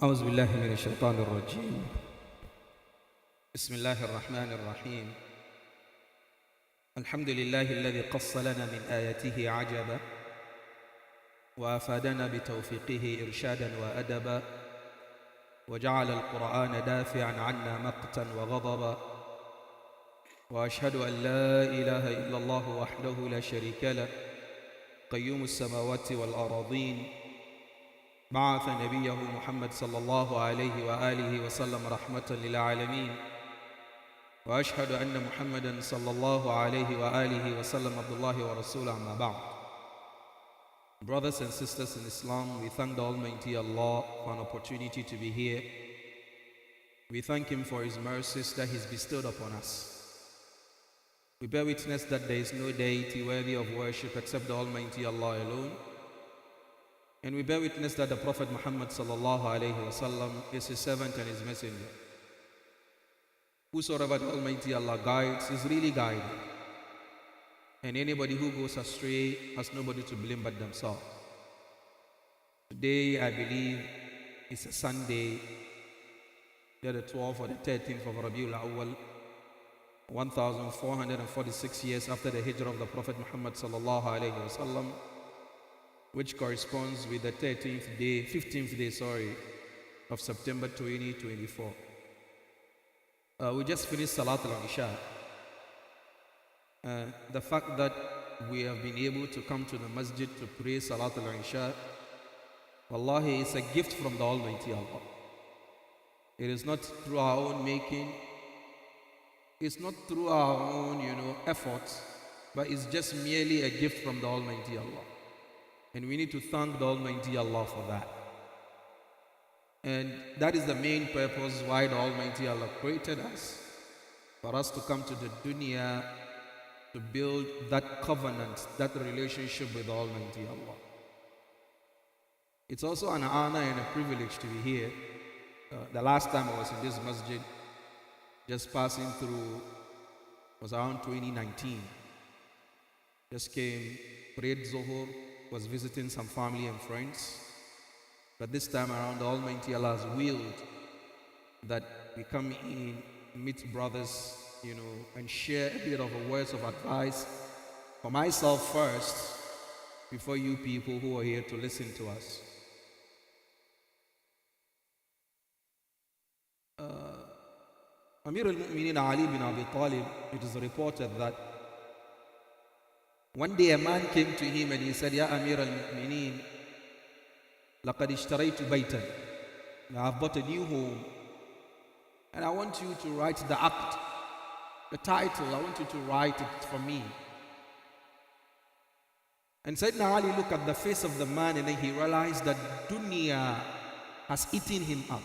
أعوذ بالله من الشيطان الرجيم. بسم الله الرحمن الرحيم. الحمد لله الذي قص لنا من آياته عجبا وأفادنا بتوفيقه إرشادا وأدبا وجعل القرآن دافعا عنا مقتا وغضبا، وأشهد أن لا إله إلا الله وحده لا شريك له قيوم السماوات والأراضين، بعث نبيه محمد صلى الله عليه وآله وسلم رحمة للعالمين، وأشهد أن محمدا صلى الله عليه وآله وسلم عبد الله ورسوله، أما بعد. Brothers and sisters in Islam, we thank the Almighty Allah for an opportunity to be here. We thank Him for His mercies that He's bestowed upon us. We bear witness that there is no deity worthy of worship except the Almighty Allah alone. And we bear witness that the Prophet Muhammad sallallahu alayhi wa sallam is His servant and His messenger. Whosoever the Almighty Allah guides is really guided. And anybody who goes astray has nobody to blame but themselves. Today, I believe, is a Sunday, the 12th or the 13th of Rab Awwal, 1446 years after the hijrah of the Prophet Muhammad sallallahu alayhi wa sallam, which corresponds with the 15th day, of September 2024. We just finished Salat al-Isha. The fact that we have been able to come to the masjid to pray Salat al-Isha, wallahi, it's a gift from the Almighty Allah. It is not through our own making, it's not through our own, efforts, but it's just merely a gift from the Almighty Allah. And we need to thank the Almighty Allah for that. And that is the main purpose why the Almighty Allah created us, for us to come to the Dunya to build that covenant, that relationship with the Almighty Allah. It's also an honor and a privilege to be here. The last time I was in this masjid, just passing through, was around 2019. Just came, prayed Zuhur, was visiting some family and friends. But this time around, the Almighty Allah has willed that we come in, meet brothers, and share a bit of words of advice for myself first, before you people who are here to listen to us. Amir al-Mu'mineen Ali bin Abi Talib, it is reported that one day a man came to him and he said, Ya Amir al-Mu'mineen, laqad ishtaraytu baytan. Now I've bought a new home and I want you to write the act, the title, I want you to write it for me. And Sayyidina Ali looked at the face of the man and then he realized that Dunya has eaten him up.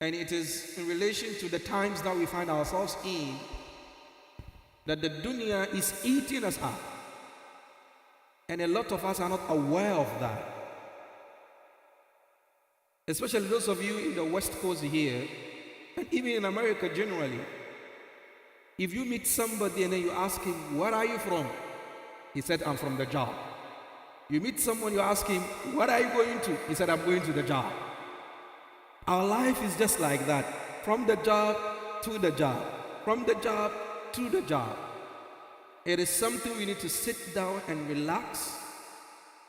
And it is in relation to the times that we find ourselves in that the Dunya is eating us up. And a lot of us are not aware of that. Especially those of you in the West Coast here, and even in America generally. If you meet somebody and then you ask him, where are you from? He said, I'm from the job. You meet someone, you ask him, where are you going to? He said, I'm going to the job. Our life is just like that. From the job to the job. From the job to the job. It is something we need to sit down and relax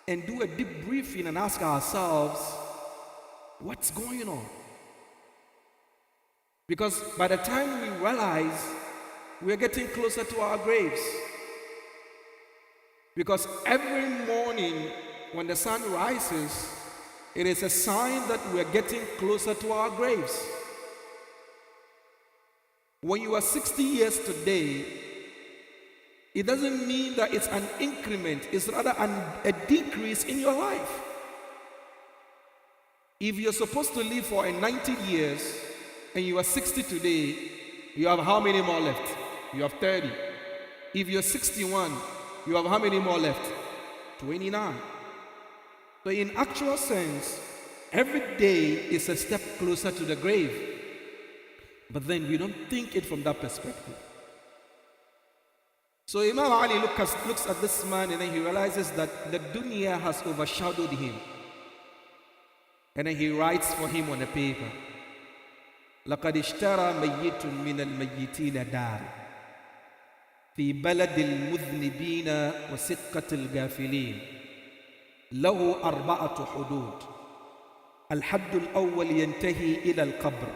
and do a deep briefing and ask ourselves, what's going on? Because by the time we realize, we're getting closer to our graves. Because every morning when the sun rises, it is a sign that we're getting closer to our graves. When you are 60 years today, it doesn't mean that it's an increment, it's rather a decrease in your life. If you're supposed to live for 90 years and you are 60 today, you have how many more left? You have 30. If you're 61, you have how many more left? 29. So in actual sense, every day is a step closer to the grave. But then we don't think it from that perspective. So Imam Ali looks at this man and then he realizes that the dunya has overshadowed him. And then he writes for him on a paper, لقد اشترى ميت من الميتين دار في بلد المذنبين وسقة الغافلين له 4 حدود. الحد الأول ينتهي إلى القبر،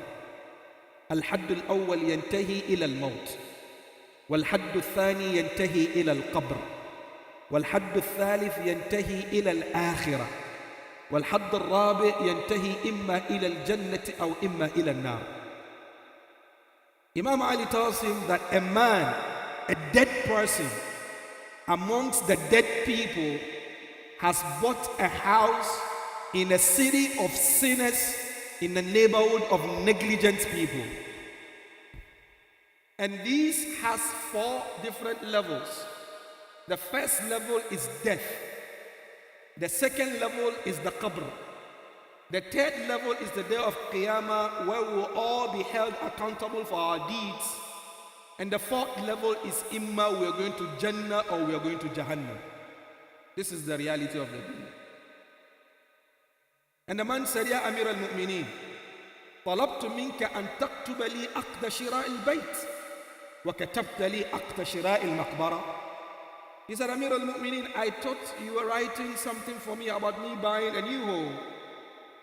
الحد الأول ينتهي إلى الموت، والحد الثاني ينتهي إلى القبر، والحد الثالث ينتهي إلى الآخرة، والحد الرابع ينتهي إما إلى الجنة أو إما إلى النار. Imam Ali tells him that a man, a dead person amongst the dead people, has bought a house in a city of sinners in the neighborhood of negligent people. And this has 4 different levels. The first level is death. The second level is the qabr. The third level is the day of Qiyamah, where we will all be held accountable for our deeds. And the 4th level is imma we are going to Jannah or we are going to Jahannam. This is the reality of the dunya. And the man said, Ya Amir al-Mu'mineen, طلبت منك أن تكتب لي عقد شراء البيت وكتبت لي عقد شراء المقبرة. He said, Amir al-Mu'mineen, I thought you were writing something for me about me buying a new home.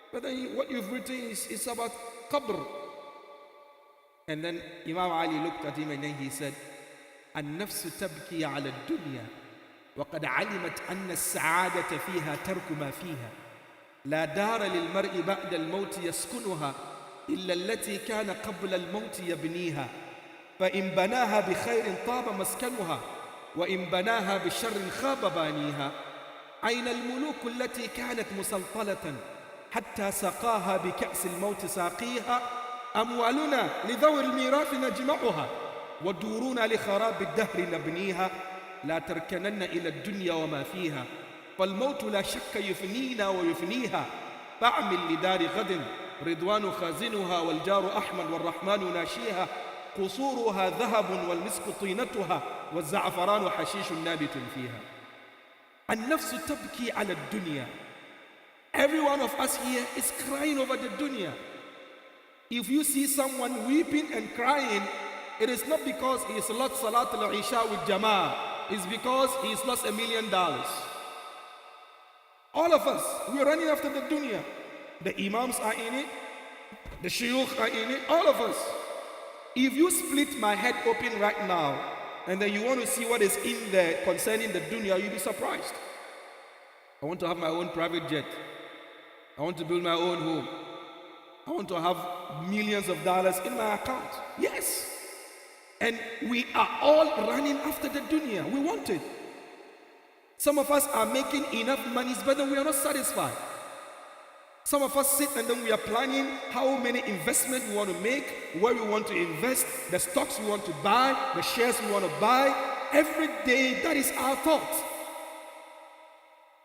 But then what you've written is about qabr. And then Imam Ali looked at him and then he said, النفس تبكي على الدنيا وقد علمت أن السعادة فيها ترك ما فيها لا دار للمرء بعد الموت يسكنها إلا التي كان قبل الموت يبنيها فإن بناها بخير طاب مسكنها وإن بناها بشر خاب بانيها أين الملوك التي كانت مسلطنة حتى سقاها بكأس الموت ساقيها أموالنا لذوي الميراث نجمعها ودورنا لخراب الدهر نبنيها لا تركنن إلى الدنيا وما فيها فالموت لا شك يفنينا ويفنيها فاعمل لدار غد رضوان خازنها والجار أحمد والرحمن ناشيها قصورها ذهب والمسك طينتها والزعفران حشيش نابت فيها. النفس تبكي على الدنيا. Every one of us here is crying over the dunya. If you see someone weeping and crying, it is not because he has lost Salat al-Isha with Jama'ah. It's because he has lost $1 million. All of us, we are running after the dunya. The imams are in it. The shuyukh are in it. All of us. If you split my head open right now, and then you want to see what is in there concerning the dunya, you'll be surprised. I want to have my own private jet. I want to build my own home. I want to have millions of dollars in my account. Yes. And we are all running after the dunya. We want it. Some of us are making enough money, but then we are not satisfied. Some of us sit and then we are planning how many investments we want to make, where we want to invest, the stocks we want to buy, the shares we want to buy. Every day, that is our thought.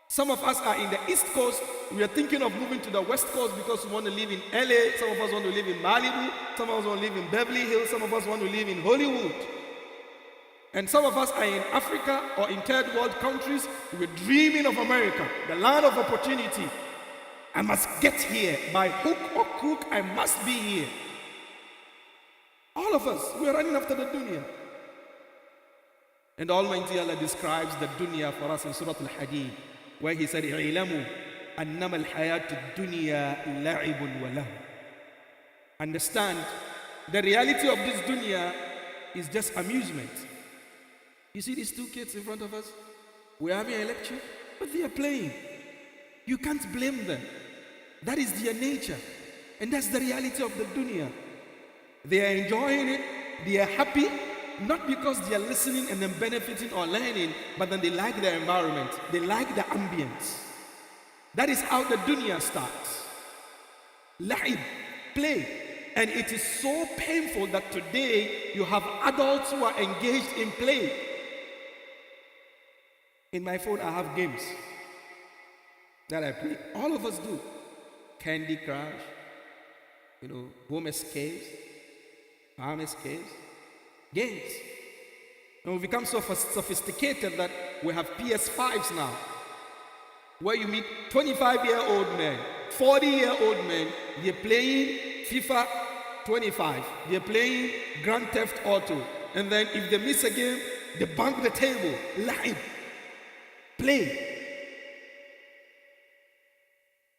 Some of us are in the East Coast. We are thinking of moving to the West Coast because we want to live in LA. Some of us want to live in Malibu. Some of us want to live in Beverly Hills. Some of us want to live in Hollywood. And some of us are in Africa or in third world countries. We're dreaming of America, the land of opportunity. I must get here. By hook or crook, I must be here. All of us, we are running after the dunya. And Almighty Allah describes the dunya for us in Surah Al-Hadid, where He said, "I'lamu annama al-hayatu ad-dunya la'ibun wa lahu." Understand, the reality of this dunya is just amusement. You see these 2 kids in front of us? We're having a lecture, but they are playing. You can't blame them. That is their nature. And that's the reality of the dunya. They are enjoying it. They are happy. Not because they are listening and then benefiting or learning, but then they like the environment. They like the ambience. That is how the dunya starts. La'ib, play. And it is so painful that today you have adults who are engaged in play. In my phone I have games that I play. All of us do. Candy Crush, home escapes, farm escapes, games. And we've become so sophisticated that we have PS5s now, where you meet 25-year-old men, 40-year-old men, they're playing FIFA 25. They're playing Grand Theft Auto. And then if they miss a game, they bang the table. La'ib. Play.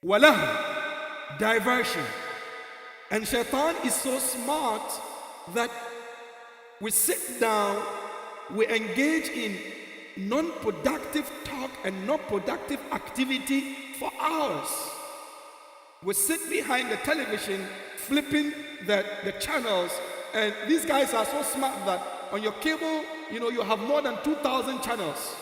Walah. Diversion. And shaitan is so smart that we sit down, we engage in non-productive talk and non-productive activity for hours. We sit behind the television, flipping the channels, and these guys are so smart that on your cable, you have more than 2,000 channels.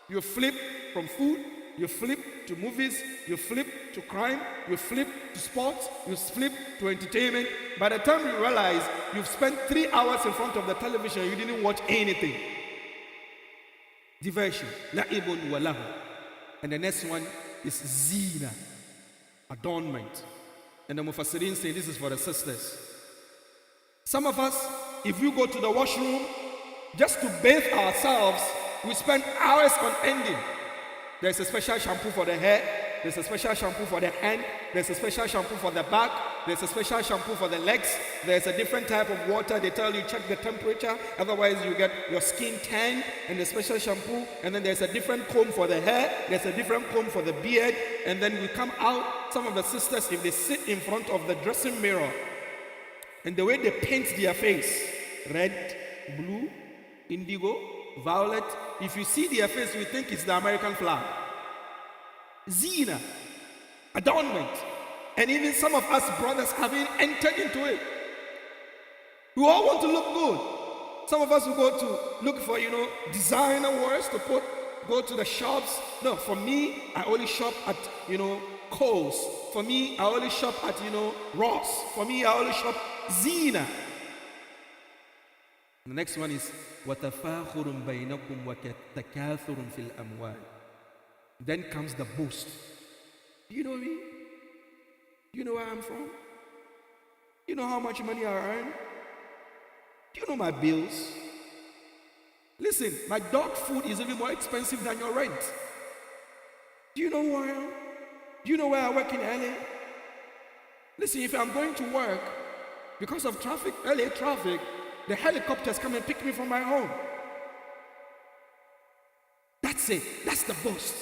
You flip from food, you flip to movies, you flip to crime, you flip to sports, you flip to entertainment. By the time you realize you've spent 3 hours in front of the television, you didn't watch anything. Diversion, la'ibun wa lahu. And the next one is zina, adornment. And the Mufassirin say this is for the sisters. Some of us, if you go to the washroom just to bathe ourselves, we spend hours on ending. There's a special shampoo for the hair, there's a special shampoo for the hand, there's a special shampoo for the back, there's a special shampoo for the legs, there's a different type of water. They tell you check the temperature, otherwise you get your skin tanned, and the special shampoo. And then there's a different comb for the hair, there's a different comb for the beard. And then we come out, some of the sisters, if they sit in front of the dressing mirror, and the way they paint their face, red, blue, indigo, violet, if you see their face, you think it's the American flag. Zina, adornment. And even some of us brothers haven't entered into it. We all want to look good. Some of us will go to look for, designer words to put, go to the shops. No, for me, I only shop at, Kohl's. For me, I only shop at, Ross. For me, I only shop Zina. The next one is وَتَفَاخُرٌ بَيْنَكُمْ وَتَكَاثُرٌ فِي الْأَمْوَالِ. Then comes the boast. Do you know me? Do you know where I'm from? Do you know how much money I earn? Do you know my bills? Listen, my dog food is even more expensive than your rent. Do you know who I am? Do you know where I work in LA? Listen, if I'm going to work, because of traffic, LA traffic, the helicopters come and pick me from my home. That's it. That's the boast.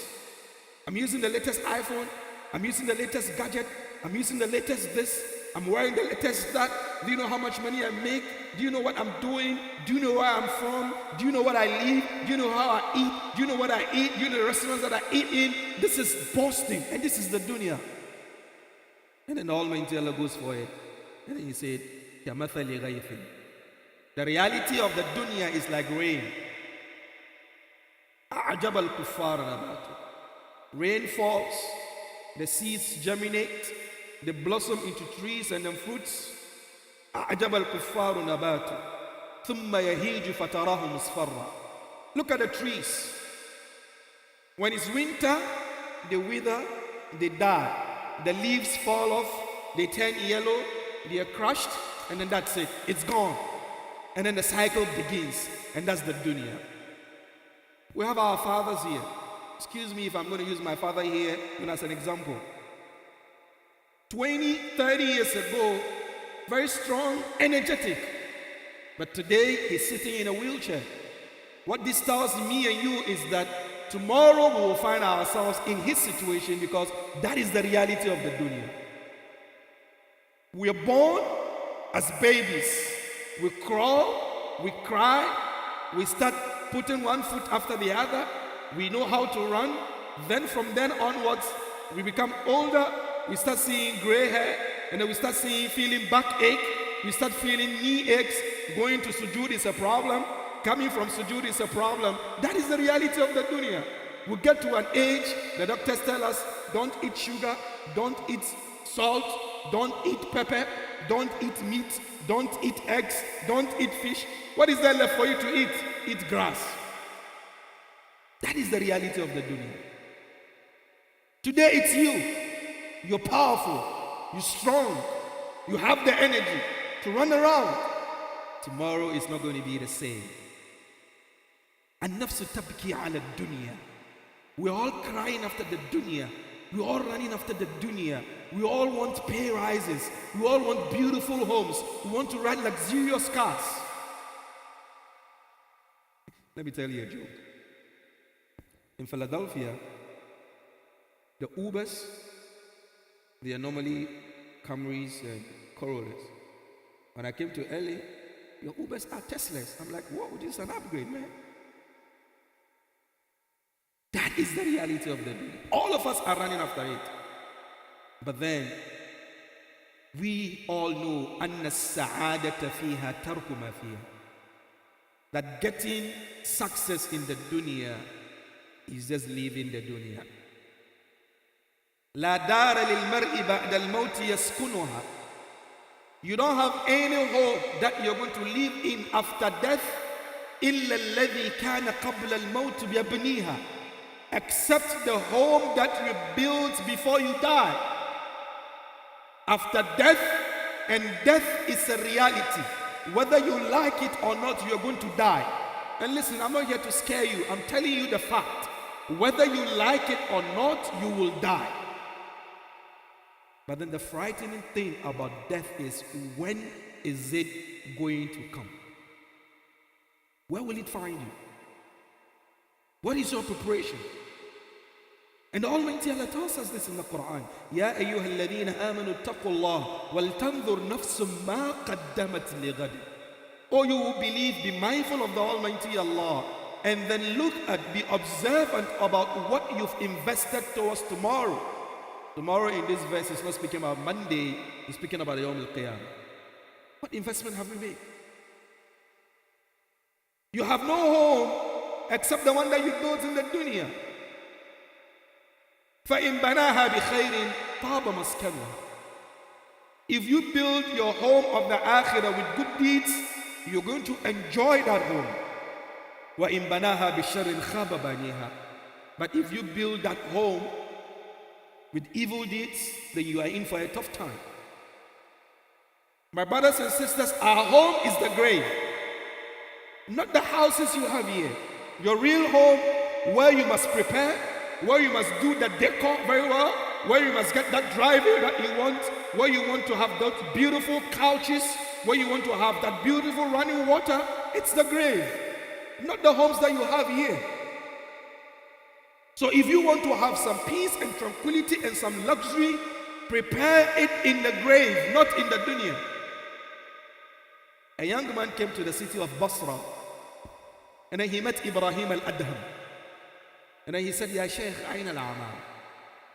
I'm using the latest iPhone. I'm using the latest gadget. I'm using the latest this. I'm wearing the latest that. Do you know how much money I make? Do you know what I'm doing? Do you know where I'm from? Do you know what I live? Do you know how I eat? Do you know what I eat? Do you know the restaurants that I eat in? This is boasting, and this is the dunya. And then the Almighty Allah goes for it. And then he said, كَمَثَلِ غَيْثٍ. The reality of the dunya is like rain. أَعْجَبَ الْكُفَّارَ نَبَاتُ. Rain falls, the seeds germinate, they blossom into trees and then fruits. أَعْجَبَ الْكُفَّارُ نَبَاتُ ثُمَّ يَهِيجُ فَتَرَاهُ مُصْفَرًّا. Look at the trees. When it's winter, they wither, they die. The leaves fall off, they turn yellow, they are crushed, and then that's it. It's gone. And then the cycle begins, and that's the dunya. We have our fathers here. Excuse me if I'm going to use my father here as an example. 20, 30 years ago, very strong, energetic. But today, he's sitting in a wheelchair. What this tells me and you is that tomorrow we will find ourselves in his situation, because that is the reality of the dunya. We are born as babies. We crawl, we cry, we start putting one foot after the other. We know how to run. Then from then onwards, we become older. We start seeing gray hair, and then we start feeling backache. We start feeling knee aches. Going to sujood is a problem. Coming from sujood is a problem. That is the reality of the dunya. We get to an age, the doctors tell us, don't eat sugar, don't eat salt, don't eat pepper, don't eat meat, don't eat eggs, don't eat fish. What is there left for you to eat? Eat grass. That is the reality of the dunya. Today it's you. You're powerful. You're strong. You have the energy to run around. Tomorrow is not going to be the same. النفس تبكي على الدنيا. We're all crying after the dunya. We're all running after the dunya. We all want pay rises. We all want beautiful homes. We want to ride luxurious cars. Let me tell you a joke. In Philadelphia, the Ubers, they are normally Camrys and Corollas. When I came to LA, your Ubers are Teslas. I'm like, whoa, this is an upgrade, man. That is the reality of the dunya. All of us are running after it. But then, we all know أن السعادة فيها ترك ما فيها. That getting success in the dunya is just leaving the dunya. لا دار للمرء بعد الموت يسكنها. You don't have any hope that you're going to live in after death إلا الذي كان قبل الموت يبنيها, except the home that you built before you die. After death, and death is a reality. Whether you like it or not, you're going to die. And listen, I'm not here to scare you. I'm telling you the fact. Whether you like it or not, you will die. But then the frightening thing about death is, when is it going to come? Where will it find you? What is your preparation? And the Almighty Allah tells us this in the Quran. يَا أَيُّهَا الَّذِينَ آمَنُوا اتَّقُوا اللَّهَ وَلْتَنْظُرْ نَفْسٌ مَا قَدَّمَتْ لِغَدٍ. O you who believe, be mindful of the Almighty Allah, and then look at, be observant about what you've invested towards tomorrow. Tomorrow in this verse is not speaking about Monday, it's speaking about Yawm al-Qiyamah. What investment have we made? You have no home except the one that you built in the dunya. فَإِن بَنَاهَا بِخَيْرٍ طَابَ مَسْكَنُهَا. If you build your home of the akhirah with good deeds, you're going to enjoy that home. وَإِن بَنَاهَا بِشَرٍ خَابَ بَنِيهَا. But if you build that home with evil deeds, then you are in for a tough time. My brothers and sisters, our home is the grave, not the houses you have here. Your real home, where you must prepare, where you must do the decor very well, where you must get that driveway that you want, where you want to have those beautiful couches, where you want to have that beautiful running water, it's the grave, not the homes that you have here. So if you want to have some peace and tranquility and some luxury, prepare it in the grave, not in the dunya. A young man came to the city of Basra, and then he met Ibrahim al-Adham. And then he said, Ya Shaykh, Ayn al-Amal.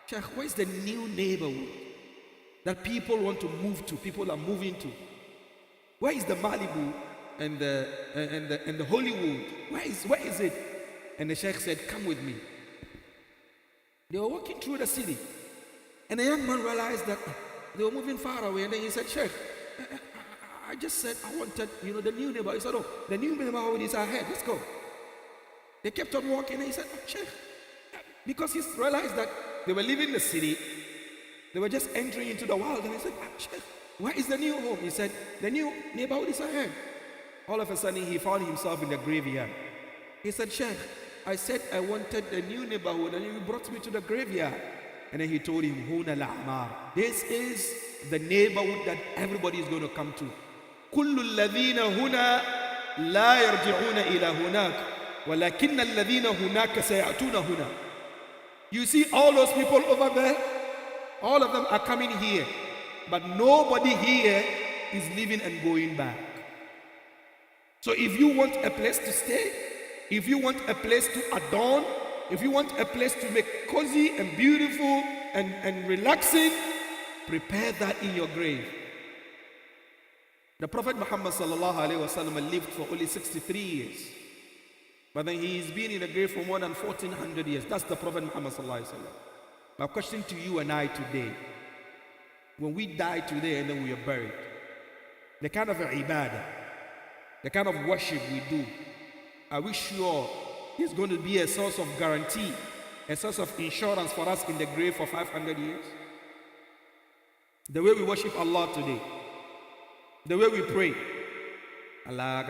Shaykh, where's the new neighborhood that people want to move to, people are moving to? Where is the Malibu and the Hollywood? Where is it? And the Shaykh said, come with me. They were walking through the city, and the young man realized that they were moving far away. And then he said, Shaykh, I just said I wanted, the new neighborhood. He said, oh, the new neighborhood is ahead. Let's go. They kept on walking, and he said, oh, Sheikh, because he realized that they were leaving the city, they were just entering into the wild, and he said, Sheikh, where is the new home? He said, the new neighborhood is ahead. All of a sudden, he found himself in the graveyard. He said, Sheikh, I said I wanted the new neighborhood, and you brought me to the graveyard. And then he told him, Huna al-A'mar. This is the neighborhood that everybody is going to come to. كل الذين هنا لا يرجعون إلى هناك. وَلَكِنَّ الَّذِينَ هُنَاكَ سَيَأْتُونَ هُنَا. You see all those people over there, all of them are coming here, but nobody here is leaving and going back. So if you want a place to stay, if you want a place to adorn, if you want a place to make cozy and beautiful and relaxing, prepare that in your grave. The Prophet Muhammad sallallahu alaihi wasallam lived for only 63 years. But then he's been in the grave for more than 1400 years. That's the Prophet Muhammad sallallahu alaihi wasallam. My question to you and I today, when we die today and then we are buried, the kind of ibadah, the kind of worship we do, are we sure it's going to be a source of guarantee, a source of insurance for us in the grave for 500 years? The way we worship Allah today, the way we pray, Allah,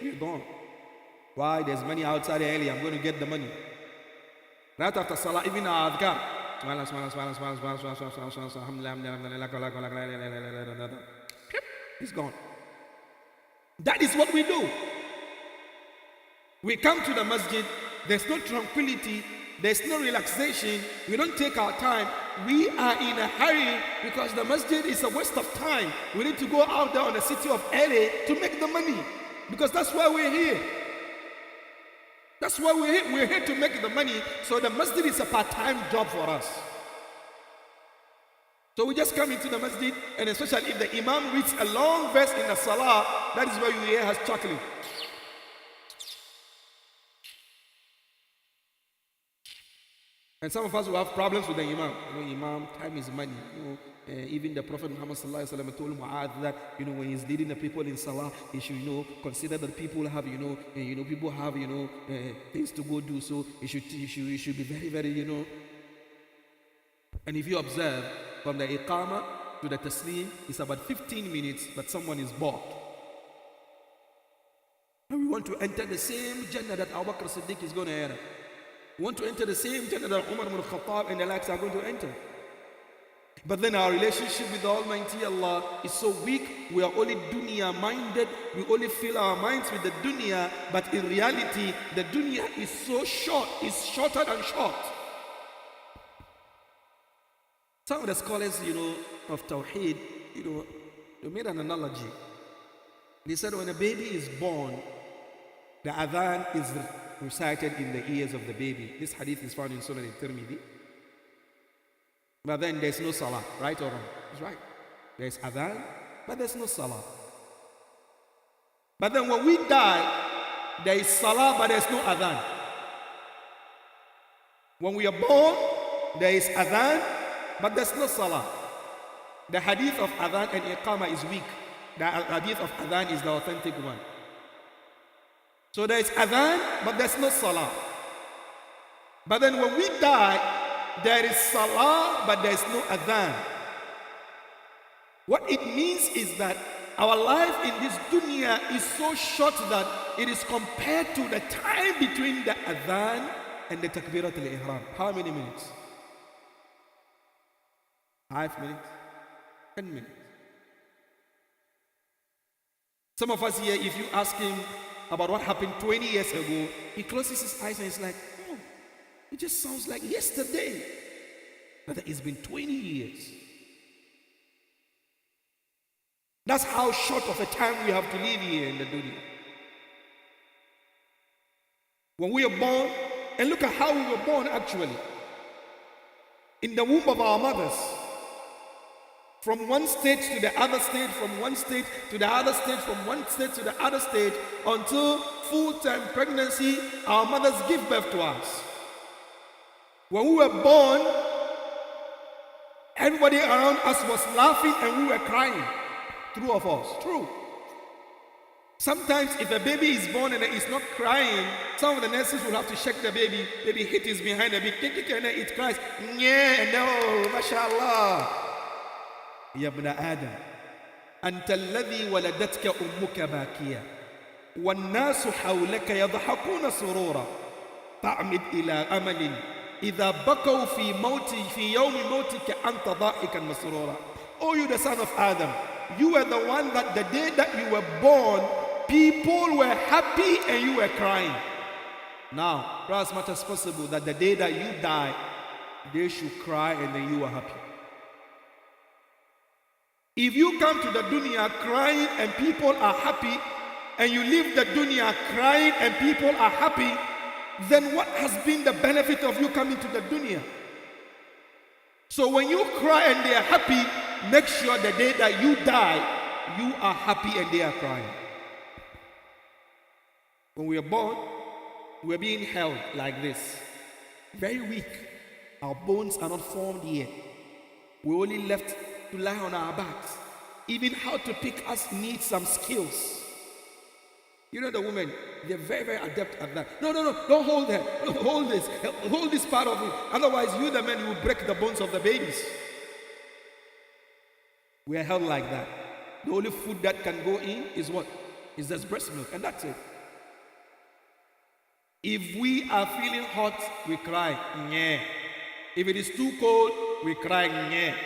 you're gone. Why? There's money outside early. I'm going to get the money. Right after Salah, even our adhkar. It's gone. That is what we do. We come to the masjid, there's no tranquility, there's no relaxation, we don't take our time. We are in a hurry because the masjid is a waste of time. We need to go out there on the city of LA to make the money because that's why we're here. That's why we're here. We're here to make the money, so the masjid is a part-time job for us. So we just come into the masjid, and especially if the imam reads a long verse in the salah, that is why you hear us chuckling. And some of us will have problems with the imam. Imam, time is money. Even the Prophet Muhammad sallallahu alaihi wasallam told Mu'adh that when he's leading the people in salah, he should consider that people have people have things to go do. So he should be very, very And if you observe, from the iqamah to the taslim, it's about 15 minutes, but someone is bored. And we want to enter the same Jannah that Abu Bakr Siddiq is going to enter. We want to enter the same Jannah that Umar ibn Khattab and the likes are going to enter. But then our relationship with the Almighty Allah is so weak. We are only dunya minded. We only fill our minds with the dunya. But in reality, the dunya is so short. It's shorter than short. Some of the scholars, of Tawheed, they made an analogy. They said when a baby is born, the adhan is recited in the ears of the baby. This hadith is found in Sunan al-Tirmidhi. But then there's no salah, right or wrong? It's right. There's adhan, but there's no salah. But then when we die, there is salah, but there's no adhan. When we are born, there is adhan, but there's no salah. The hadith of adhan and iqamah is weak. The hadith of adhan is the authentic one. So there is adhan, but there's no salah. But then when we die, there is salah, but there is no adhan. What it means is that our life in this dunya is so short that it is compared to the time between the adhan and the takbirat al-ihram. How many minutes? 5 minutes? 10 minutes? Some of us here, if you ask him about what happened 20 years ago, he closes his eyes and he's like, oh, it just sounds like yesterday. But it's been 20 years. That's how short of a time we have to live here in the dunya. When we are born, and look at how we were born actually. In the womb of our mothers. From one stage to the other stage, from one stage to the other stage, from one stage to the other stage, until full-time pregnancy, our mothers give birth to us. When we were born, everybody around us was laughing and we were crying. True or false? True. Sometimes if a baby is born and is not crying, some of the nurses will have to shake the baby. Baby hit his behind a bit, and it cries. Yeah, no, mashallah. يا ابن آدم أنت الذي ولدتك أمك باكيا والناس حولك يضحكون سرورا تعمد إلى أمل إذا بكوا في يوم موتك أنت ضاحكا مسرورا. Oh, you the son of Adam, you were the one that the day that you were born, people were happy and you were crying. Now, try as much as possible that the day that you die, they should cry and then you are happy. If you come to the dunya crying and people are happy, and you leave the dunya crying and people are happy, then what has been the benefit of you coming to the dunya? So when you cry and they are happy, make sure the day that you die, you are happy and they are crying. When we are born, we are being held like this. Very weak. Our bones are not formed yet. We only left to lie on our backs. Even how to pick us needs some skills. You know the women, they're very, very adept at that. No, don't hold that. Hold this part of it. Otherwise, you the men, you will break the bones of the babies. We are held like that. The only food that can go in is what? Is just breast milk, and that's it. If we are feeling hot, we cry, nye. If it is too cold, we cry, nye.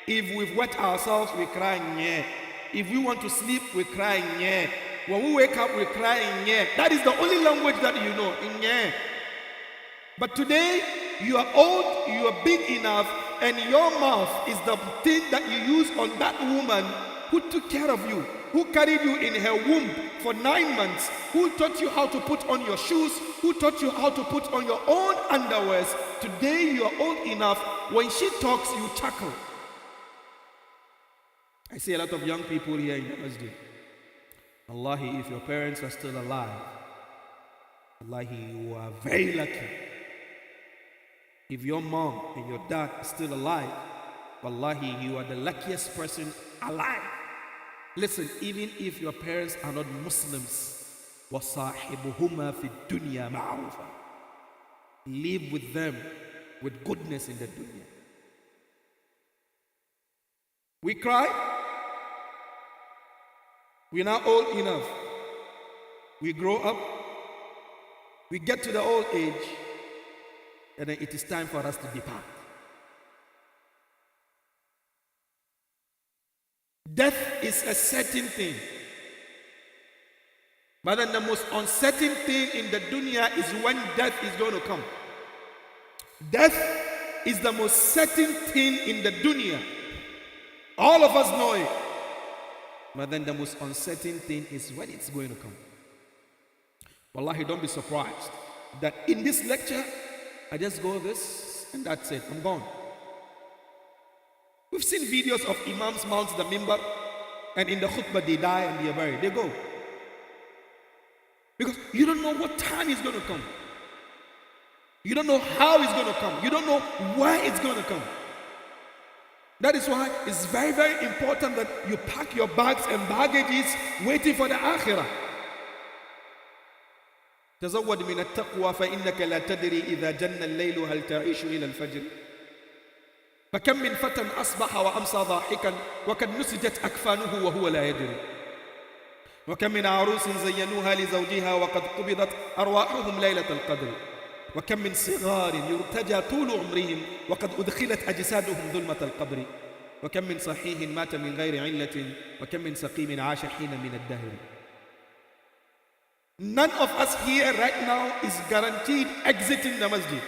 If we've wet ourselves, we cry, nye. If we want to sleep, we cry, nye. When we wake up, we cry, nye. That is the only language that you know, nye. But today, you are old, you are big enough, and your mouth is the thing that you use on that woman who took care of you, who carried you in her womb for 9 months, who taught you how to put on your shoes, who taught you how to put on your own underwears. Today you are old enough, when she talks, you chuckle. I see a lot of young people here in the masjid. Wallahi, if your parents are still alive, wallahi, you are very lucky. If your mom and your dad are still alive, wallahi, you are the luckiest person alive. Listen, even if your parents are not Muslims, وَصَاحِبُهُمَا فِي الدُّنْيَا مَعْرُوفًا, live with them with goodness in the dunya. We cry. We're now old enough. We grow up. We get to the old age. And then it is time for us to depart. Death is a certain thing. But then the most uncertain thing in the dunya is when death is going to come. Death is the most certain thing in the dunya. All of us know it. But then the most uncertain thing is when it's going to come. Wallahi, don't be surprised that in this lecture, I just go this and that's it. I'm gone. We've seen videos of imams mount the mimbar and in the khutbah they die and they are buried. They go. Because you don't know what time is going to come. You don't know how it's going to come. You don't know where it's going to come. That is why it's very, very important that you pack your bags and baggages waiting for the akhirah. تزود من التقوى فإنك لا تدري إذا جن الليل هل تعيش إلى الفجر فكم من فتى أصبح وأمسى ضاحكا وقد نسجت أكفانه وهو لا يدري وكم من عروس زينوها لزوجها وقد قبضت أرواحهم ليلة القدر وكم من صغار يرتجى طول عمرهم وقد أدخلت أجسادهم ظلمة القبر وكم من صحيح مات من غير علة وكم من سقيم عاش حين من الدهر. None of us here right now is guaranteed exiting the masjid.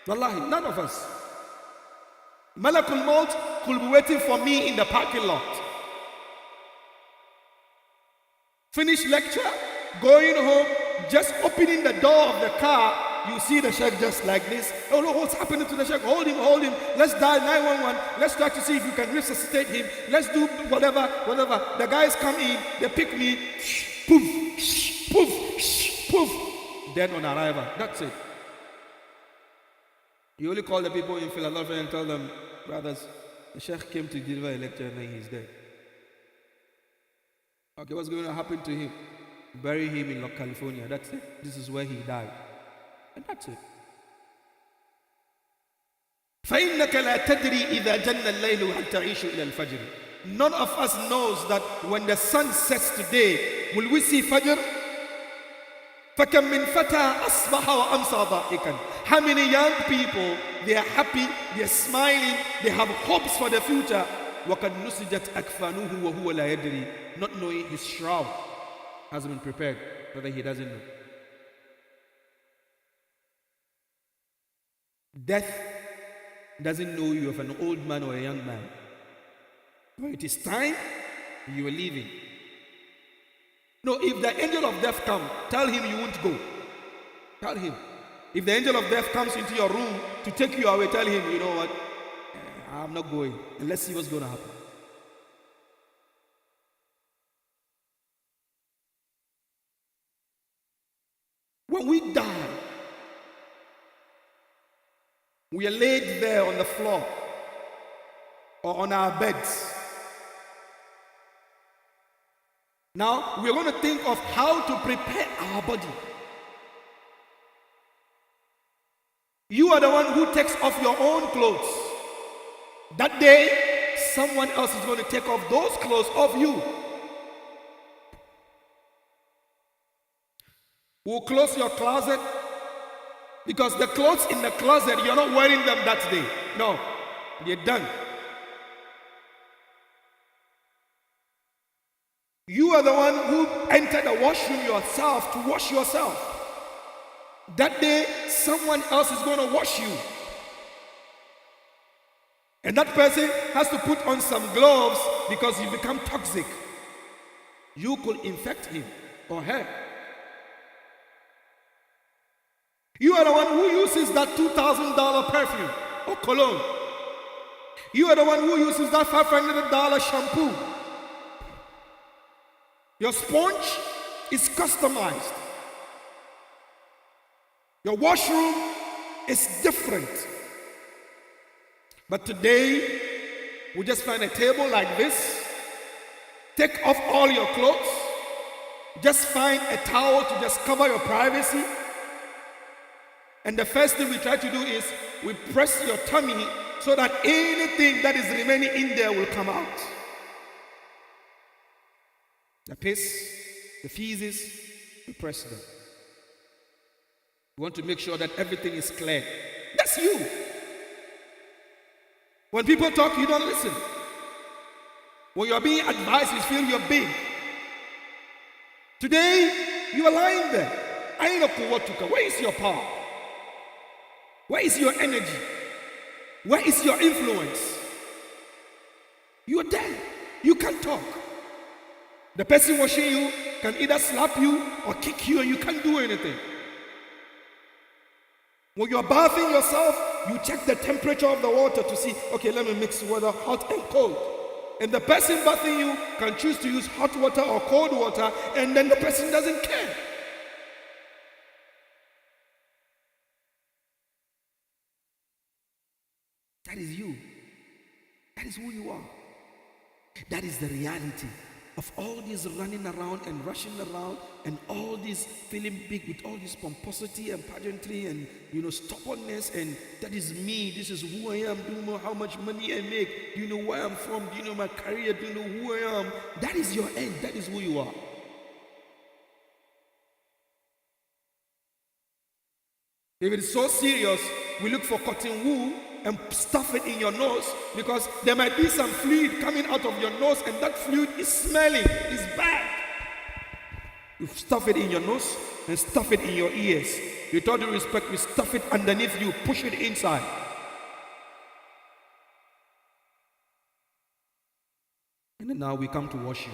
Wallahi, none of us. Malakul Maut could be waiting for me in the parking lot. Finish lecture, going home, just opening the door of the car, you see the sheikh just like this. Oh no, what's happening to the sheikh? Hold him, hold him. Let's dial 911. Let's try to see if you can resuscitate him. Let's do whatever. The guys come in, they pick me, poof, poof, poof. Then on arrival, that's it. You only call the people in Philadelphia and tell them, brothers, the sheikh came to deliver a lecture and then he's dead. Okay, what's going to happen to him? Bury him in California. That's it. This is where he died. And that's it. فَإِنَّكَ لَا تَدْرِي إِذَا جَنَّ اللَّيْلُ هَلْ تَعِيشُ إِلَى الْفَجْرِ. None of us knows that when the sun sets today, will we see Fajr? فَكَمْ مِنْ فَتَى أَصْبَحَ وَأَمْسَى ضَاحِكًا. How many young people, they are happy, they are smiling, they have hopes for the future. وَقَدْ نُسِجَتْ أَكْفَانُهُ وَهُوَ لَا يَدْرِي. Not knowing his shroud has been prepared, whether he doesn't know. Death doesn't know you of an old man or a young man. When it is time, you are leaving. No, if the angel of death comes, tell him you won't go. Tell him. If the angel of death comes into your room to take you away, tell him, you know what, I'm not going. And let's see what's going to happen. When we die, we are laid there on the floor or on our beds. Now, we're going to think of how to prepare our body. You are the one who takes off your own clothes. That day, someone else is going to take off those clothes of you. We'll close your closet because the clothes in the closet, you're not wearing them that day. No, they're done. You are the one who entered the washroom yourself to wash yourself. That day, someone else is going to wash you. And that person has to put on some gloves because you become toxic. You could infect him or her. You are the one who uses that $2,000 perfume or cologne. You are the one who uses that $500 shampoo. Your sponge is customized. Your washroom is different. But today, we just find a table like this, take off all your clothes, just find a towel to just cover your privacy. And the first thing we try to do is we press your tummy so that anything that is remaining in there will come out. The piss, the feces, we press them. We want to make sure that everything is clear. That's you. When people talk, you don't listen. When you're being advised, you feel you're big. Today, you are lying there. Where is your power? Where is your energy? Where is your influence? You are dead. You can't talk. The person washing you can either slap you or kick you and you can't do anything. When you're bathing yourself, you check the temperature of the water to see, okay, let me mix water, hot and cold. And the person bathing you can choose to use hot water or cold water, and then the person doesn't care. That is you. That is who you are. That is the reality of all this running around and rushing around and all this feeling big with all this pomposity and pageantry and stubbornness, and that is me, this is who I am, do you know how much money I make, do you know where I'm from, do you know my career, do you know who I am? That is your end, that is who you are. If it is so serious, we look for cotton wool and stuff it in your nose because there might be some fluid coming out of your nose and that fluid is smelling, it's bad. You stuff it in your nose and stuff it in your ears. With all due respect, we stuff it underneath you, push it inside. And then now we come to wash you.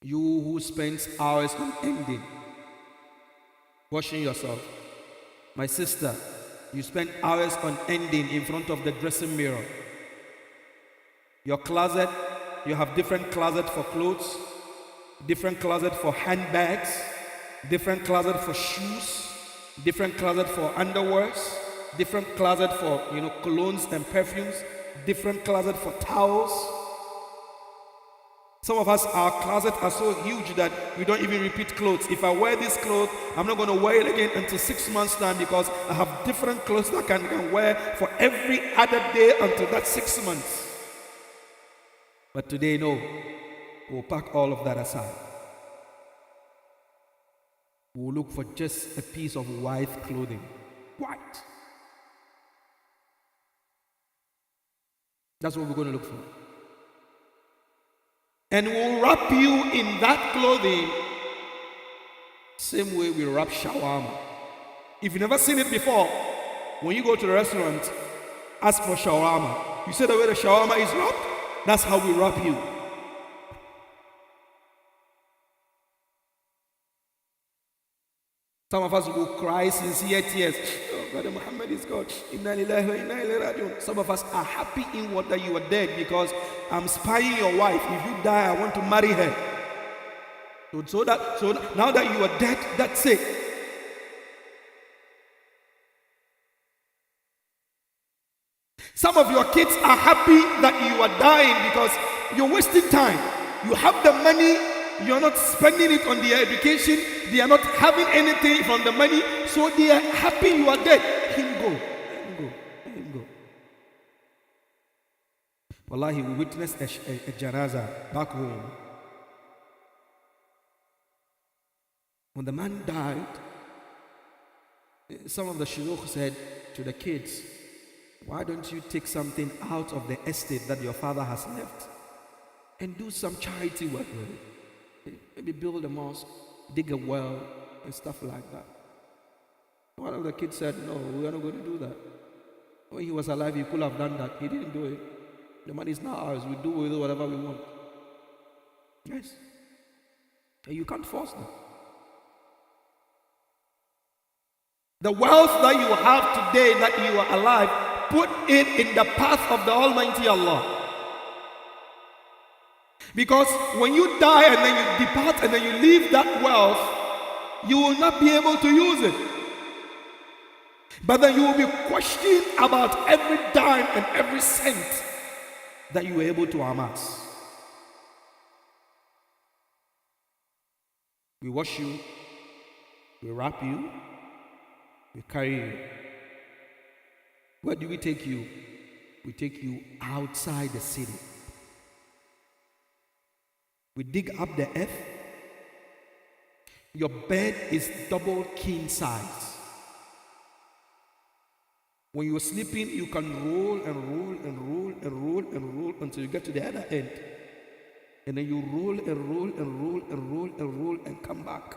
You who spends hours on ending washing yourself. My sister, you spend hours on ending in front of the dressing mirror. Your closet, you have different closet for clothes, different closet for handbags, different closet for shoes, different closet for underwears, different closet for colognes and perfumes, different closet for towels. Some of us, our closets are so huge that we don't even repeat clothes. If I wear this clothes, I'm not going to wear it again until 6 months time because I have different clothes that I can wear for every other day until that 6 months. But today, no. We'll pack all of that aside. We'll look for just a piece of white clothing. White. That's what we're going to look for. And we'll wrap you in that clothing same way we wrap shawarma. If you've never seen it before, when you go to the restaurant, ask for shawarma. You say the way the shawarma is wrapped, that's how we wrap you. Some of us will cry sincere tears. Oh, Brother Muhammad is God. Inna lillahi wa inna ilayhi raji'un. Some of us are happy in what that you are dead because I'm spying your wife. If you die, I want to marry her. So now that you are dead, that's it. Some of your kids are happy that you are dying because you're wasting time. You have the money, you're not spending it on their education, they are not having anything from the money, so they are happy you are dead. Let him go. Let him go. Wallahi, we witnessed a janaza back home. When the man died, some of the shuyukh said to the kids, why don't you take something out of the estate that your father has left and do some charity work with it? Maybe build a mosque, dig a well, and stuff like that. One of the kids said, no, we are not going to do that. When he was alive, he could have done that. He didn't do it. The money is not ours. We do with it whatever we want. Yes. And you can't force that. The wealth that you have today, that you are alive, put it in the path of the Almighty Allah. Because when you die and then you depart and then you leave that wealth, you will not be able to use it. But then you will be questioned about every dime and every cent that you were able to amass. We wash you, we wrap you, we carry you. Where do we take you? We take you outside the city. We dig up the earth. Your bed is double king size. When you're sleeping, you can roll and roll and roll and roll and roll until you get to the other end. And then you roll and roll and roll and roll and roll and come back.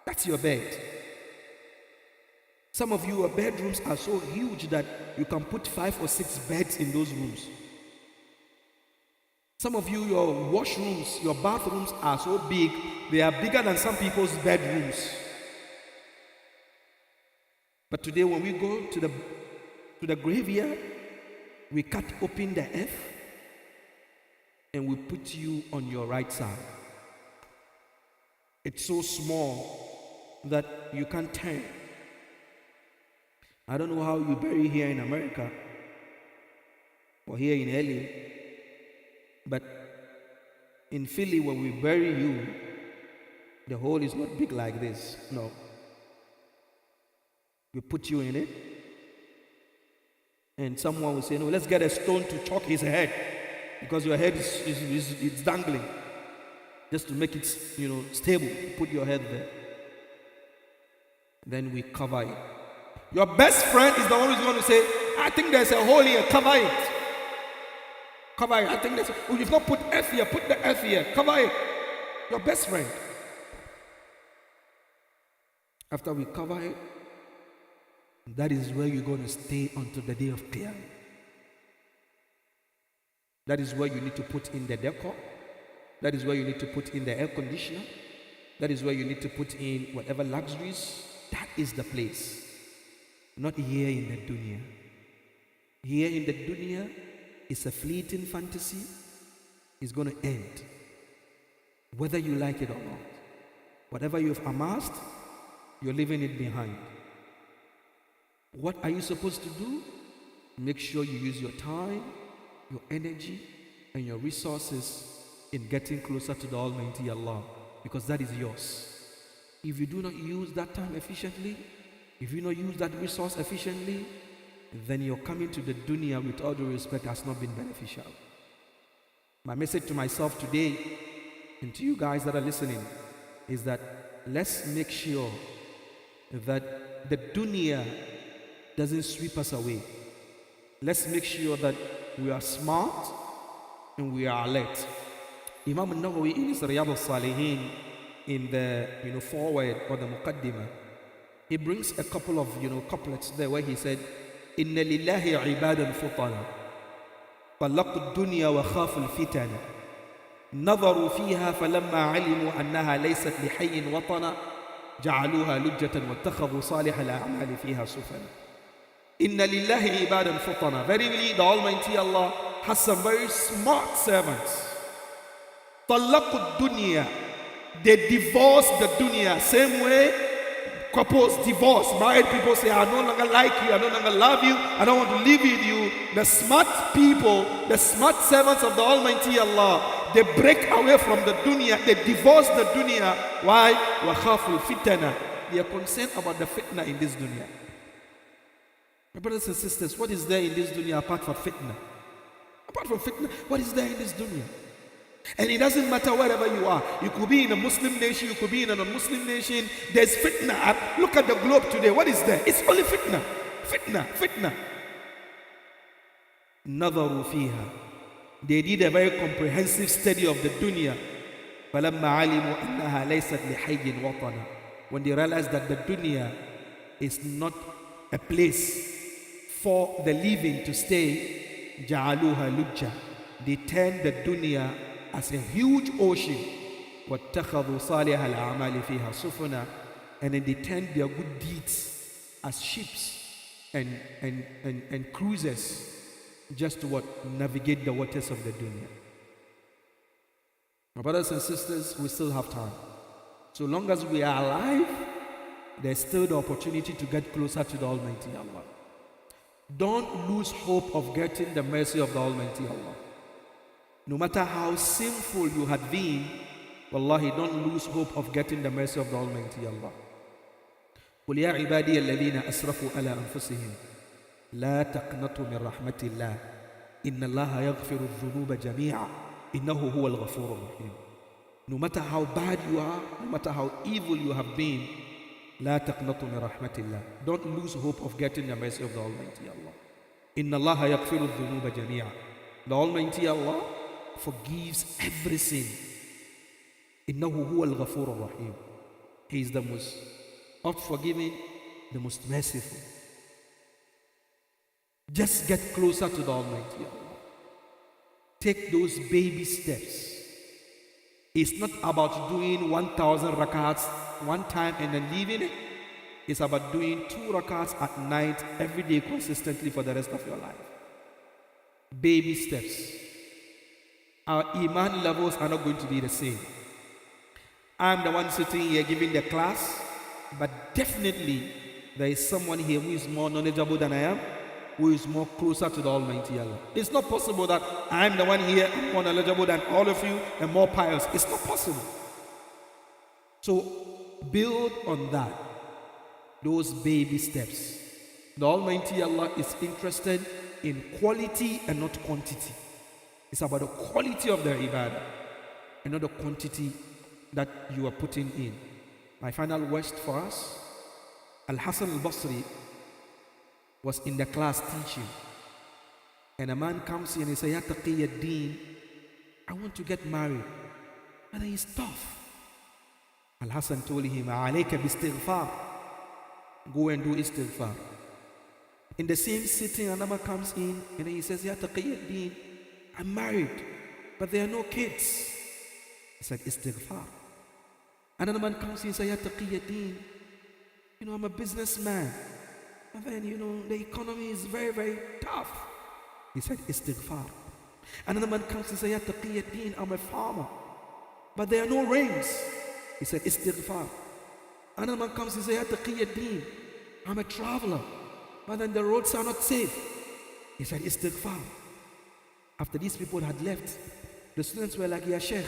That's your bed. Some of your bedrooms are so huge that you can put 5 or 6 beds in those rooms. Some of you, your washrooms, your bathrooms are so big, they are bigger than some people's bedrooms. But today when we go to the graveyard, we cut open the earth and we put you on your right side. It's so small that you can't turn. I don't know how you bury here in America or here in LA, but in Philly, when we bury you, the hole is not big like this. No. We put you in it, and someone will say, no, let's get a stone to choke his head, because your head is dangling. Just to make it, stable. Put your head there. Then we cover it. Your best friend is the one who's going to say, I think there's a hole here, cover it. Cover it. I think there's you've not put earth here, put the earth here, cover it. Your best friend. After we cover it, that is where you're going to stay until the day of Qiyamah. That is where you need to put in the decor. That is where you need to put in the air conditioner. That is where you need to put in whatever luxuries. That is the place. Not here in the dunya. Here in the dunya, it's a fleeting fantasy. It's going to end. Whether you like it or not. Whatever you've amassed, you're leaving it behind. What are you supposed to do? Make sure you use your time, your energy, and your resources in getting closer to the Almighty Allah, because that is yours. If you do not use that time efficiently, if you don't use that resource efficiently, then your coming to the dunya, with all due respect, has not been beneficial. My message to myself today, and to you guys that are listening, is that let's make sure that the dunya doesn't sweep us away. Let's make sure that we are smart and we are alert. Imam al-Nawawi in his Riyadh al-Salihin, in the foreword or the Muqaddimah, he brings a couple of couplets there where he said, Inna lillahi ibadan futana talaqu dunya wa khafu al-fitana نظروا فيها فلما علموا أنها ليست لحي وطنا جعلوها لجة واتخذوا صالح الأعمال فيها سفنا. Inna lillahi ibadan futana. Verily, the Almighty Allah has some very smart servants. Talaqu dunya. They divorce the dunya. Same way couples divorce. Married people say, I no longer like you, I no longer love you, I don't want to live with you. The smart people, the smart servants of the Almighty Allah, they break away from the dunya, they divorce the dunya. Why? وَخَافُوا الْفِتَنَةِ. They are concerned about the fitna in this dunya. My brothers and sisters, what is there in this dunya apart from fitna? Apart from fitna, what is there in this dunya? And it doesn't matter wherever you are. You could be in a Muslim nation, you could be in a non-Muslim nation. There's fitna. Look at the globe today. What is there? It's only fitna. Fitna, fitna. نظروا فيها. They did a very comprehensive study of the dunya. فلما علموا أنها ليست لحي وطنا. When they realized that the dunya is not a place for the living to stay, جعلوها لجة. They turned the dunya as a huge ocean. واتخذوا صالح الأعمال فيها سفنا. And then they turned their good deeds as ships and cruisers, just to what? Navigate the waters of the dunya. My brothers and sisters, we still have time. So long as we are alive, there's still the opportunity to get closer to the Almighty Allah. Don't lose hope of getting the mercy of the Almighty Allah. No matter how sinful you had been, wallahi, don't lose hope of getting the mercy of the Almighty Allah. قل يا عبادي الذين أسرفوا على أنفسهم لا تقنطوا من رحمة الله إن الله يغفر الذنوب جميعا إنه هو الغفور الرحيم. No matter how bad you are, no matter how evil you have been, لا تقنطوا من رحمة الله. Don't lose hope of getting the mercy of the Almighty Allah. إن الله يغفر الذنوب جميعا. The Almighty Allah forgives every sin. إنه هو الغفور الرحيم. He is the most oft forgiving, the most merciful. Just get closer to the Almighty Allah. Take those baby steps. It's not about doing 1,000 rakats one time and then leaving it. It's about doing 2 rakats at night every day consistently for the rest of your life. Baby steps. Our iman levels are not going to be the same. I'm the one sitting here giving the class, but definitely there is someone here who is more knowledgeable than I am, who is more closer to the Almighty Allah. It's not possible that I'm the one here more knowledgeable than all of you and more pious. It's not possible. So build on that, those baby steps. The Almighty Allah is interested in quality and not quantity. It's about the quality of the ibadah and not the quantity that you are putting in. My final words for us, Al-Hasan al-Basri was in the class teaching, and a man comes in and he says, Ya Taqiyuddin, I want to get married. And he's tough. Al-Hasan told him, Alayka bi-istighfar. Go and do istighfar. In the same sitting, another comes in and he says, Ya Taqiyuddin, I'm married, but there are no kids. He said, istighfar. Another man comes in and says, Ya Taqiyuddin, I'm a businessman. And then, the economy is very, very tough. He said, istighfar. Another man comes and says, Ya Taqiyuddin, I'm a farmer, but there are no rains. He said, istighfar. Another man comes and says, Ya Taqiyuddin, I'm a traveler, but then the roads are not safe. He said, istighfar. After these people had left, the students were like, Ya Sheikh,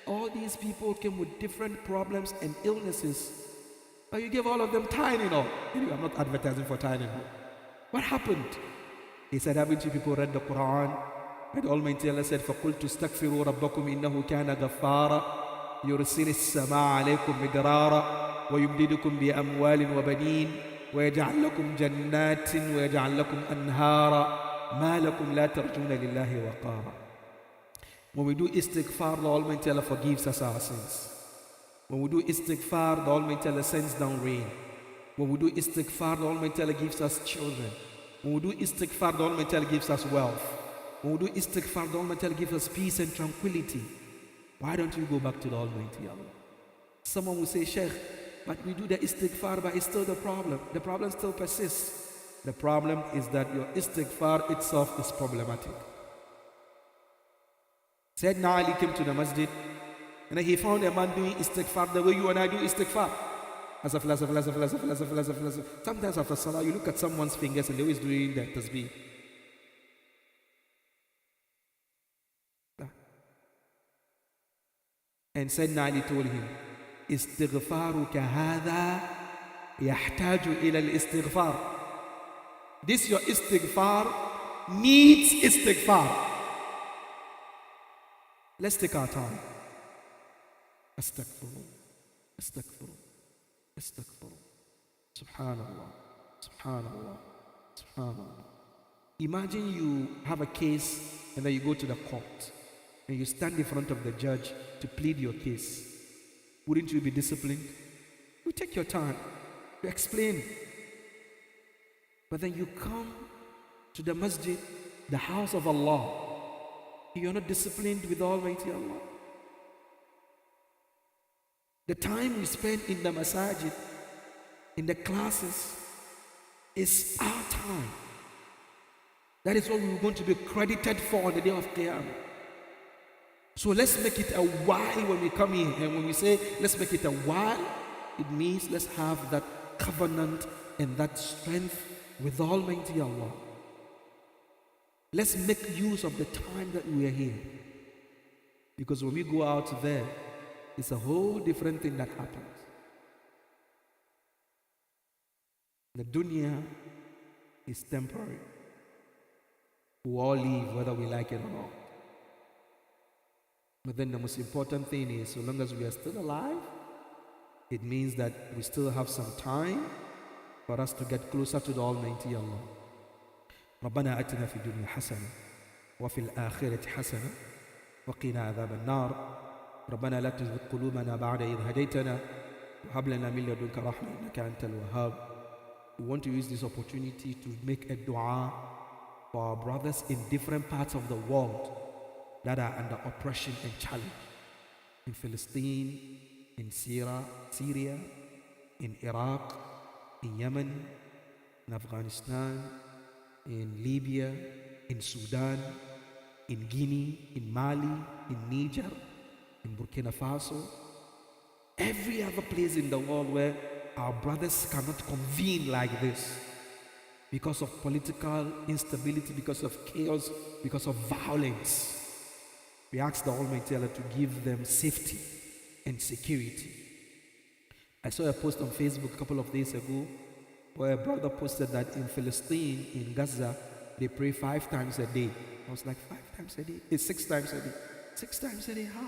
all these people came with different problems and illnesses, but you gave all of them Tylenol. Anyway, I'm not advertising for Tylenol. What happened? He said, haven't you people read the Quran? And the Almighty Allah said, فَقُلْتُ اسْتَغْفِرُوا رَبَّكُمْ إِنَّهُ كَانَ غَفَّارًا يُرْسِلِ السَّمَاءَ عَلَيْكُمْ مِدْرَارًا وَيُمْدِدُكُمْ بِأَمْوَالٍ وَبَنِينَ وَيَجْعَلْ لَكُمْ جَنَّاتٍ وَيَجْعَلْ لَكُمْ أَنْهَارًا مَا لَكُمْ لَا تَرْجُونَ لِلَّهِ وَقَارًا. When we do istighfar, the Almighty Allah forgives us our sins. When we do istighfar, the Almighty Allah sends down rain. When we do istighfar, the Almighty Allah gives us children. When we do istighfar, the Almighty Allah gives us wealth. When we do istighfar, the Almighty Allah gives us peace and tranquility. Why don't you go back to the Almighty Allah? Someone will say, Sheikh, but we do the istighfar, but it's still the problem. The problem still persists. The problem is that your istighfar itself is problematic. Sayyidina Ali came to the masjid and he found a man doing istighfar the way you and I do istighfar. Sometimes after salah, you look at someone's fingers and they're always doing that tasbih. And Sayyidina Ali told him, Istighfaruka hadha yahtaju ila al-istighfar. This your istighfar needs istighfar. Let's take our time. Astaghfirullah, astaghfirullah, astaghfirullah. Subhanallah, subhanallah, subhanallah. Imagine you have a case and then you go to the court and you stand in front of the judge to plead your case. Wouldn't you be disciplined? You take your time, you explain. But then you come to the masjid, the house of Allah. You're not disciplined with Almighty Allah. The time we spend in the masajid, in the classes, is our time. That is what we're going to be credited for on the day of Qiyamah. So let's make it a while when we come in. And when we say let's make it a while, it means let's have that covenant and that strength with Almighty Allah. Let's make use of the time that we are here. Because when we go out there, it's a whole different thing that happens. The dunya is temporary. We all leave whether we like it or not. But then the most important thing is, so long as we are still alive, it means that we still have some time for us to get closer to the Almighty Allah. ربنا آتنا في الدنيا حسنة وفي الآخرة حسنة وقنا عذاب النار ربنا لا تزغ قلوبنا بعد إذ هديتنا وهب لنا من لدنك رحمة إنك أنت الوهاب. We want to use this opportunity to make a dua for our brothers in different parts of the world that are under oppression and challenge. In Palestine, in Syria, in Iraq, in Yemen, in Afghanistan, in Libya, in Sudan, in Guinea, in Mali, in Niger, in Burkina Faso, every other place in the world where our brothers cannot convene like this because of political instability, because of chaos, because of violence. We ask the Almighty Allah to give them safety and security. I saw a post on Facebook a couple of days ago where a brother posted that in Palestine, in Gaza, they pray 5 times a day. I was like, 5 times a day? It's 6 times a day. 6 times a day, how?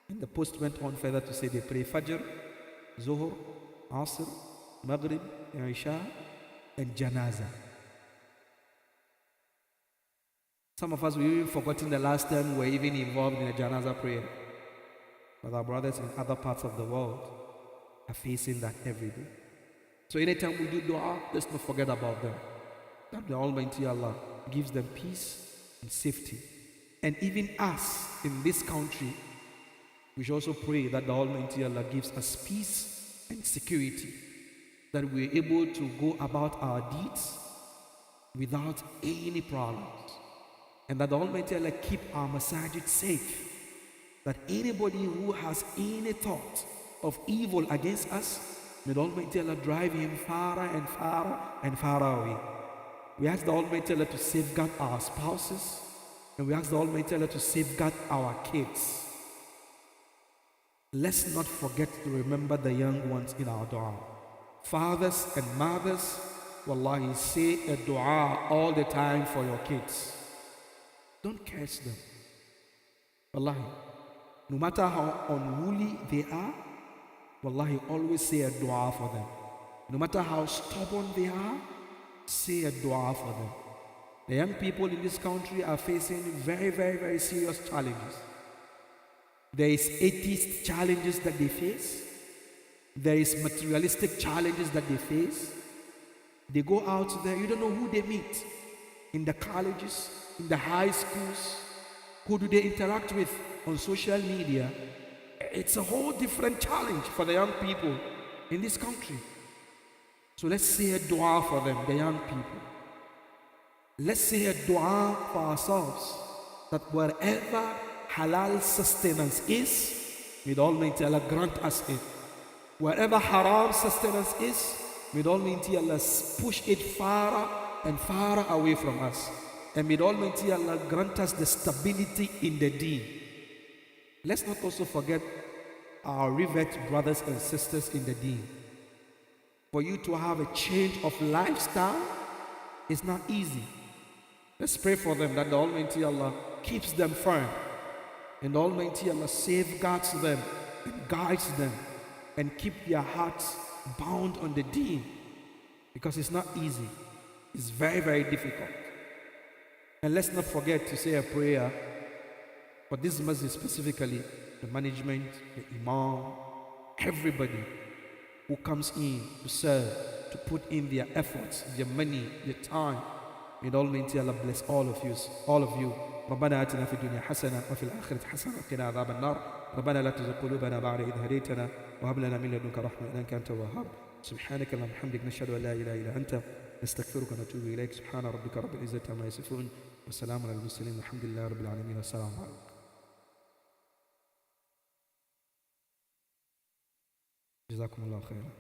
And the post went on further to say they pray Fajr, Zuhur, Asr, Maghrib, Isha, and Janazah. Some of us, we've even forgotten the last time we were even involved in a Janazah prayer. But our brothers in other parts of the world are facing that every day. So anytime we do dua, let's not forget about them. That the Almighty Allah gives them peace and safety. And even us in this country, we should also pray that the Almighty Allah gives us peace and security. That we're able to go about our deeds without any problems. And that the Almighty Allah keep our masajid safe. That anybody who has any thought of evil against us, may the Almighty Allah drive him far and far and far away. We ask the Almighty Allah to safeguard our spouses, and we ask the Almighty Allah to safeguard our kids. Let's not forget to remember the young ones in our dua. Fathers and mothers, wallahi, say a dua all the time for your kids. Don't curse them. Wallahi, no matter how unruly they are, wallahi, always say a dua for them. No matter how stubborn they are, say a dua for them. The young people in this country are facing very, very, very serious challenges. There is atheist challenges that they face. There is materialistic challenges that they face. They go out there, you don't know who they meet. In the colleges, in the high schools, who do they interact with on social media? It's a whole different challenge for the young people in this country. So let's say a dua for them, the young people. Let's say a dua for ourselves, that wherever halal sustenance is, may the Almighty Allah grant us it. Wherever haram sustenance is, may the Almighty Allah push it far and far away from us. And may the Almighty Allah grant us the stability in the deen. Let's not also forget our revered brothers and sisters in the deen. For you to have a change of lifestyle is not easy. Let's pray for them that the Almighty Allah keeps them firm And Almighty Allah safeguards them and guides them and keep their hearts bound on the deen, because it's not easy. It's very, very difficult. And let's not forget to say a prayer for this masjid specifically, the management, the imam, everybody who comes in to serve, to put in their efforts, their money, their time. May Almighty Allah bless all of you. ربنا آتنا في الدنيا حسنة وفي الآخرة حسنة وقنا عذاب النار. ربنا لا تزغ قلوبنا بعد إذ هديتنا وهب لنا من لدنك رحمة إنك أنت الوهاب. سبحانك اللهم وبحمدك نشهد أن لا إله إلا أنت نستغفرك ونتوب إليك. سبحان ربك رب العزة عما يصفون والسلام على المرسلين والحمد لله رب العالمين. والسلام عليكم. جزاكم الله خيرا.